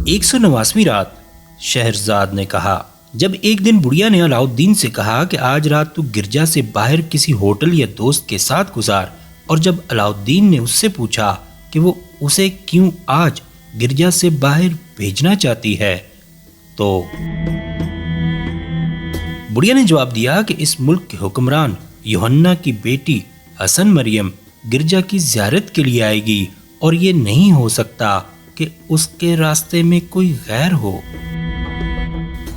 189ویں رات۔ شہرزاد نے کہا، جب ایک دن بڑھیا نے علاؤالدین سے کہا کہ آج رات تو گرجا سے باہر کسی ہوٹل یا دوست کے ساتھ گزار، اور جب علاؤالدین نے اس سے پوچھا کہ وہ اسے کیوں آج گرجا سے باہر بھیجنا چاہتی ہے تو بڑھیا نے جواب دیا کہ اس ملک کے حکمران یوحنا کی بیٹی حسن مریم گرجا کی زیارت کے لیے آئے گی، اور یہ نہیں ہو سکتا کہ اس کے راستے میں کوئی غیر ہو۔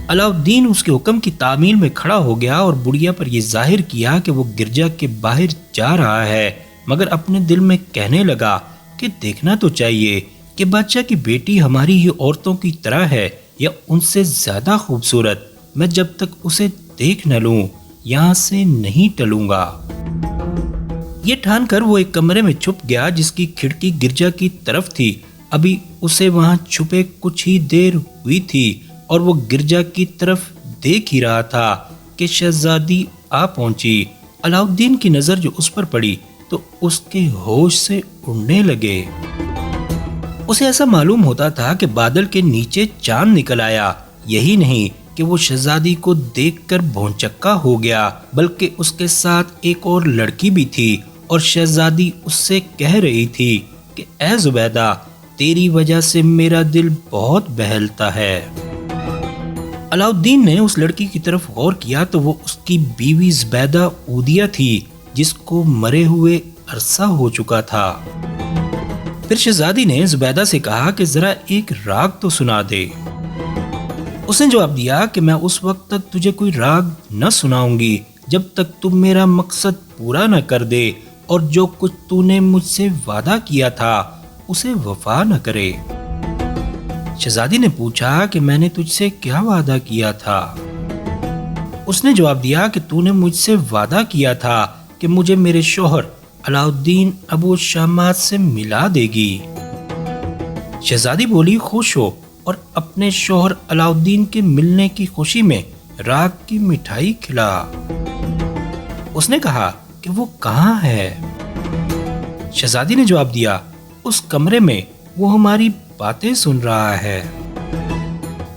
علاؤالدین اس کے حکم کی تعمیل میں کھڑا ہو گیا اور بڑھیا پر یہ ظاہر کیا کہ وہ گرجا کے باہر جا رہا ہے، مگر اپنے دل میں کہنے لگا کہ دیکھنا تو چاہیے کہ بادشاہ کی بیٹی ہماری ہی عورتوں کی طرح ہے یا ان سے زیادہ خوبصورت۔ میں جب تک اسے دیکھ نہ لوں یہاں سے نہیں ٹلوں گا۔ یہ ٹھان کر وہ ایک کمرے میں چھپ گیا جس کی کھڑکی گرجا کی طرف تھی۔ ابھی اسے وہاں چھپے کچھ ہی دیر ہوئی تھی اور وہ گرجا کی طرف دیکھ ہی رہا تھا کہ شہزادی آ پہنچی۔ علاؤالدین کی نظر جو اس پر پڑی تو اس کے ہوش سے اڑنے لگے۔ اسے ایسا معلوم ہوتا تھا کہ بادل کے نیچے چاند نکل آیا۔ یہی نہیں کہ وہ شہزادی کو دیکھ کر بھونچکا ہو گیا، بلکہ اس کے ساتھ ایک اور لڑکی بھی تھی، اور شہزادی اس سے کہہ رہی تھی کہ اے زبیدہ، تیری وجہ سے میرا دل بہت بہلتا ہے۔ علاؤالدین نے اس لڑکی کی طرف غور کیا تو وہ اس کی بیوی زبیدہ اودیہ تھی، جس کو مرے ہوئے عرصہ ہو چکا تھا۔ پھر شہزادی نے زبیدہ سے کہا کہ ذرا ایک راگ تو سنا دے۔ اس نے جواب دیا کہ میں اس وقت تک تجھے کوئی راگ نہ سناؤں گی جب تک تم میرا مقصد پورا نہ کر دے اور جو کچھ تو نے مجھ سے وعدہ کیا تھا اسے وفا نہ کرے۔ شہزادی نے پوچھا کہ میں نے تجھ سے کیا وعدہ کیا تھا؟ اس نے جواب دیا کہ تو نے مجھ سے وعدہ کیا تھا کہ مجھے میرے شوہر علاؤالدین ابو شامات سے ملا دے گی۔ شہزادی بولی، خوش ہو اور اپنے شوہر علاؤالدین کے ملنے کی خوشی میں راگ کی مٹھائی کھلا۔ اس نے کہا کہ وہ کہاں ہے؟ شہزادی نے جواب دیا، اس کمرے میں، وہ ہماری باتیں سن رہا ہے۔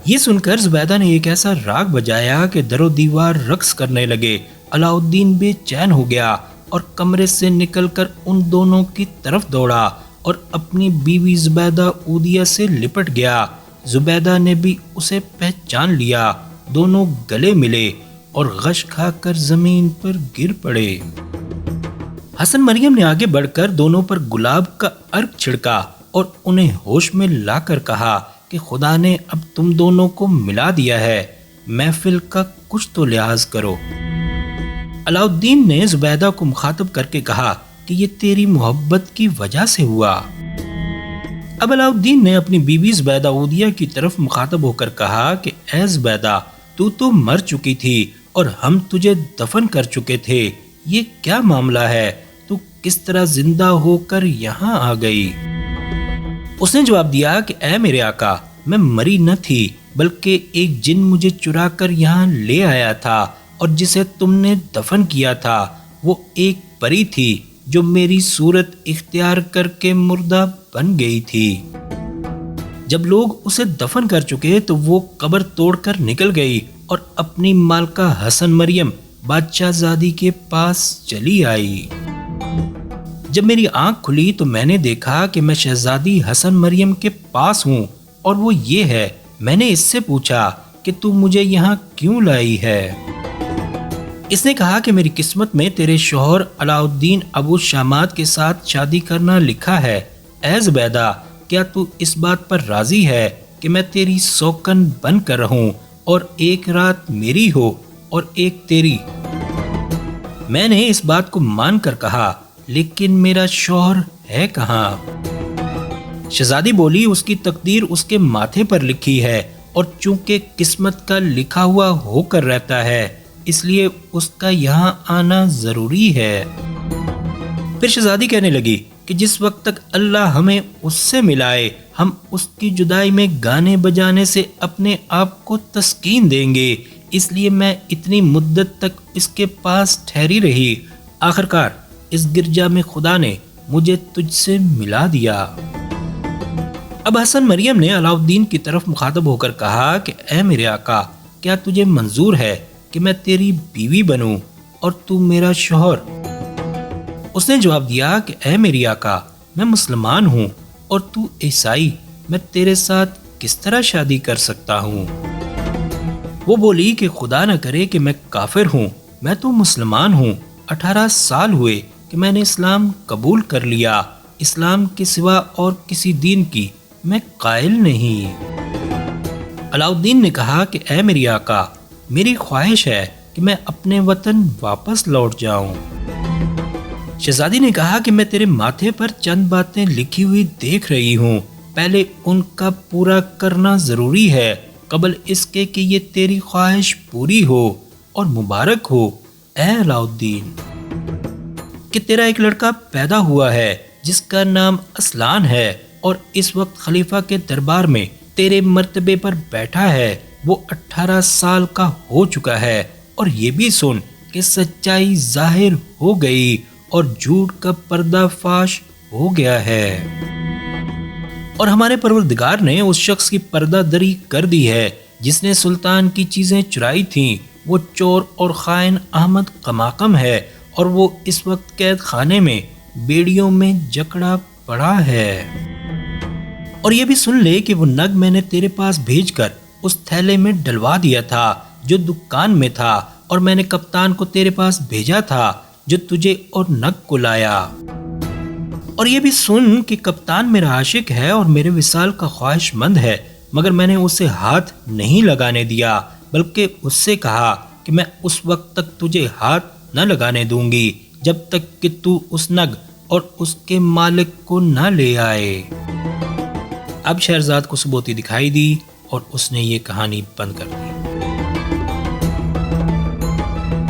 یہ سن کر زبیدہ نے ایک ایسا راگ بجایا کہ در و دیوار رقص کرنے لگے۔ علاؤالدین بے چین ہو گیا اور کمرے سے نکل کر ان دونوں کی طرف دوڑا اور اپنی بیوی زبیدہ اودیہ سے لپٹ گیا۔ زبیدہ نے بھی اسے پہچان لیا۔ دونوں گلے ملے اور غش کھا کر زمین پر گر پڑے۔ حسن مریم نے آگے بڑھ کر دونوں پر گلاب کا عرق چھڑکا اور انہیں ہوش میں لا کر کہا کہ خدا نے اب تم دونوں کو ملا دیا ہے، محفل کا کچھ تو لحاظ کرو۔ علاؤالدین نے زبیدہ کو مخاطب کر کے کہا کہ یہ تیری محبت کی وجہ سے ہوا۔ اب علاؤالدین نے اپنی بیوی زبیدہ اودیہ کی طرف مخاطب ہو کر کہا کہ اے زبیدہ، تو مر چکی تھی اور ہم تجھے دفن کر چکے تھے، یہ کیا معاملہ ہے؟ تو کس طرح زندہ ہو کر یہاں آ گئی؟ اس نے جواب دیا کہ اے میرے آقا، میں مری نہ تھی بلکہ ایک جن مجھے چرا کر یہاں لے آیا تھا، اور جسے تم نے دفن کیا تھا وہ ایک پری تھی جو میری صورت اختیار کر کے مردہ بن گئی تھی۔ جب لوگ اسے دفن کر چکے تو وہ قبر توڑ کر نکل گئی اور اپنی مالکہ حسن مریم بادشاہ زادی کے پاس چلی آئی۔ جب میری آنکھ کھلی تو میں نے دیکھا کہ میں شہزادی حسن مریم کے پاس ہوں، اور وہ یہ ہے۔ میں نے اس سے پوچھا کہ تو مجھے یہاں کیوں لائی ہے؟ اس نے کہا کہ میری قسمت میں تیرے شوہر علاؤالدین ابو شامات کے ساتھ شادی کرنا لکھا ہے۔ اے زبیدہ، کیا تو اس بات پر راضی ہے کہ میں تیری سوکن بن کر رہوں اور ایک رات میری ہو اور ایک تیری؟ میں نے اس بات کو مان کر کہا، لیکن میرا شوہر ہے کہاں؟ شہزادی بولی، اس کی تقدیر اس کے ماتھے پر لکھی ہے، اور چونکہ قسمت کا لکھا ہوا ہو کر رہتا ہے اس لیے اس کا یہاں آنا ضروری ہے۔ پھر شہزادی کہنے لگی کہ جس وقت تک اللہ ہمیں اس سے ملائے ہم اس کی جدائی میں گانے بجانے سے اپنے آپ کو تسکین دیں گے، اس لیے میں اتنی مدت تک اس کے پاس ٹھہری رہی۔ آخرکار اس گرجا میں خدا نے مجھے تجھ سے ملا دیا۔ اب حسن مریم نے علاؤالدین کی طرف مخاطب ہو کر کہا کہ اے میرے آقا، کیا تجھے منظور ہے کہ میں تیری بیوی بنوں اور تو میرا شوہر؟ اس نے جواب دیا کہ اے میری آقا، میں مسلمان ہوں اور تو عیسائی، میں تیرے ساتھ کس طرح شادی کر سکتا ہوں؟ وہ بولی کہ خدا نہ کرے کہ میں کافر ہوں، میں تو مسلمان ہوں، 18 سال ہوئے کہ میں نے اسلام قبول کر لیا، اسلام کے سوا اور کسی دین کی میں قائل نہیں۔ علاؤالدین نے کہا کہ اے میری آقا، میری خواہش ہے کہ میں اپنے وطن واپس لوٹ جاؤں۔ شہزادی نے کہا کہ میں تیرے ماتھے پر چند باتیں لکھی ہوئی دیکھ رہی ہوں، پہلے ان کا پورا کرنا ضروری ہے قبل اس کے کہ یہ تیری خواہش پوری ہو، اور مبارک ہو اے علاؤالدین کہ تیرا ایک لڑکا پیدا ہوا ہے جس کا نام اسلان ہے، اور اس وقت خلیفہ کے دربار میں تیرے مرتبے پر بیٹھا ہے، وہ 18 سال کا ہو چکا ہے، اور یہ بھی سن کہ سچائی ظاہر ہو گئی اور جھوٹ کا پردہ فاش ہو گیا ہے، اور ہمارے پروردگار نے اس شخص کی پردہ دری کر دی ہے جس نے سلطان کی چیزیں چرائی تھیں، وہ چور اور خائن احمد قماقم ہے، اور وہ اس وقت قید خانے میں بیڑیوں میں جکڑا پڑا ہے۔ اور یہ بھی سن لے کہ وہ نگ میں نے تیرے پاس بھیج کر اس تھیلے میں ڈلوا دیا تھا جو دکان میں تھا، اور میں نے کپتان کو تیرے پاس بھیجا تھا جو تجھے اور نگ کو لایا۔ اور یہ بھی سن کہ کپتان میرا عاشق ہے اور میرے وصال کا خواہش مند ہے، مگر میں نے اسے ہاتھ نہیں لگانے دیا، بلکہ اس سے کہا کہ میں اس وقت تک تجھے ہاتھ نہ لگانے دوں گی جب تک کہ تو اس نگ اور اس کے مالک کو نہ لے آئے۔ اب شہرزاد کو ثبوتی دکھائی دی اور اس نے یہ کہانی بند کر دی۔